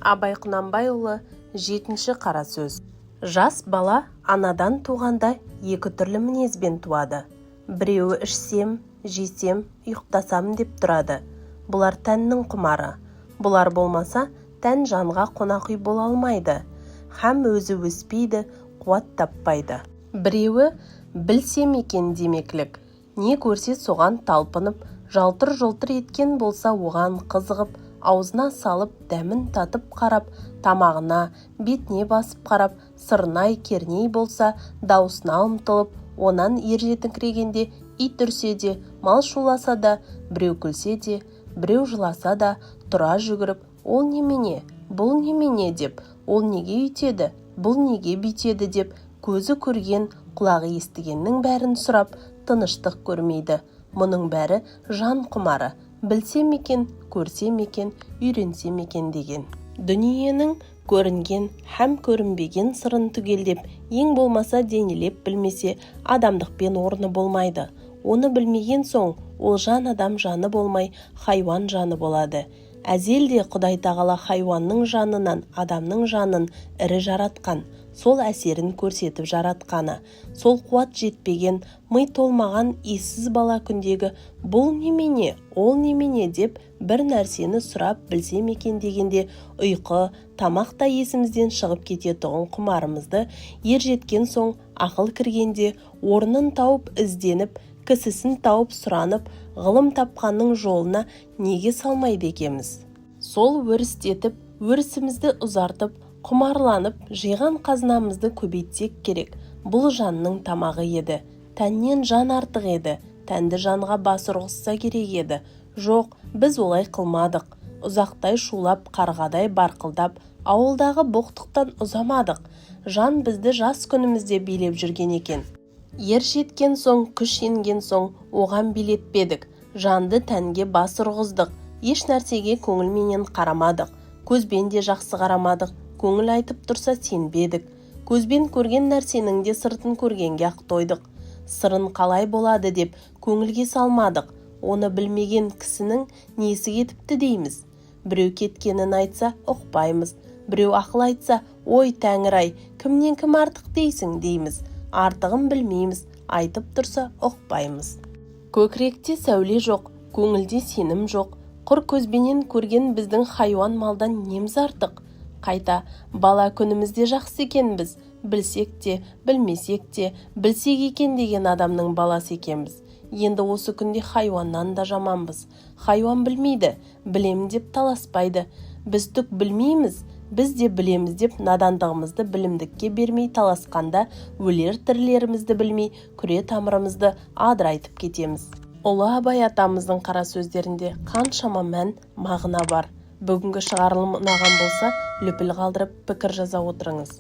Абай Құнанбайұлы 7-ші қара сөз. Жас бала анадан туғанда екі түрлі мінезбен туады. Біреуі ішсем, жесем, ұйықтасам деп тұрады. Бұлар тәннің құмары. Бұлар болмаса, тән жанға қонақ үй бола алмайды. Һәм өзі өспейді, қуат таппайды. Біреуі білсем екен демеклік. Не көрсе соған талпынып, жалтыр-жолтыр еткен болса оған қызығып, аузына салып, дәмін татып қарап, тамағына, бетіне басып қарап, сырнай керней болса, даусына ұмтылып, онан ержетіңкірегенде ит үрсе де, мал шуласа да, біреу күлсе де, біреу жыласа да, тұра жүгіріп, ол немене, бұл немене деп, ол неге үйтеді, бұл неге бүйтеді деп, көзі көрген, құлағы естігеннің бәрін сұрап, тыныштық көрмейді. Мұның бәрі жан құмары. Білсем екен, көрсем екен, үйренсем екен деген. Дүниенің көрінген һәм көрінбеген сырын түгелдеп, ең болмаса денелеп білмесе, адамдықпен орны болмайды. Оны білмеген соң, ол жан адам жаны болмай, хайуан жаны болады. Әзелде Құдай тағала хайуанның жанынан адамның жанын ірі жаратқан, сол әсерін көрсетіп жаратқаны, сол қуат жетпеген, ми толмаған ессіз бала күндегі бұл немене, ол немене деп бір нәрсені сұрап білсем екен дегенде ұйқы, тамақ та есімізден шығып кететұғын құмарымызды ержеткен соң ақыл кіргенде орнын тауып ізденіп, кісісін тауып сұранып, ғылым тапқанның жолына неге салмайды екеміз? Сол өрістетіп, өрісімізді ұзартып, құмарланып, жиған қазынамызды көбейтсек керек. Бұл жанның тамағы еді. Тәннен жан артық еді. Тәнді жанға бас ұрғызса керек еді. Жоқ, біз олай қылмадық. Ұзақтай шулап, қарғадай барқылдап, ауылдағы боқтықтан ұзамадық. Жан бізді жас күнімізде билеп жүрген екен. Ер жеткен соң, күш енген соң, оған билетпедік. Жанды тәнге бас ұрғыздық. Еш нәрсеге көңілменен қарамадық. Көзбен де жақсы қарамадық. Көңіл айтып тұрса сенбедік. Көзбен көрген нәрсенің де сыртын көргенге ақ тойдық. Сырын қалай болады деп көңілге салмадық. Оны білмеген кісінің несі кетіпті дейміз. Біреу кеткенін айтса ұқпаймыз. Біреу ақыл айтса, ой тәңір-ай, кімнен кім артық дейсің дейміз. Артығын білмейміз, айтып тұрса ұқпаймыз. Көкіректе сәуле жоқ, көңілде сенім жоқ. Құр көзбенен көрген біздің хайуан малдан неміз артық. Қайта, бала күнімізде жақсы екенбіз. Білсек те, білмесек те, білсек екен деген адамның баласы екенбіз. Енді осы күнде хайуаннан да жаманбыз. Хайуан білмейді, білем деп таласпайды. Біз түк білмейміз, біз де білеміз деп надандығымызды білімдікке бермей таласқанда, өлер тірілерімізді білмей, күре тамырымызды адырайтып кетеміз. Ұлы Абай атамыздың қара сөздерінде қаншама мән, мағына бар. Бүгінгі шығарылым ұнаған болса, лүпіл қалдырып пікір жаза отырыңыз.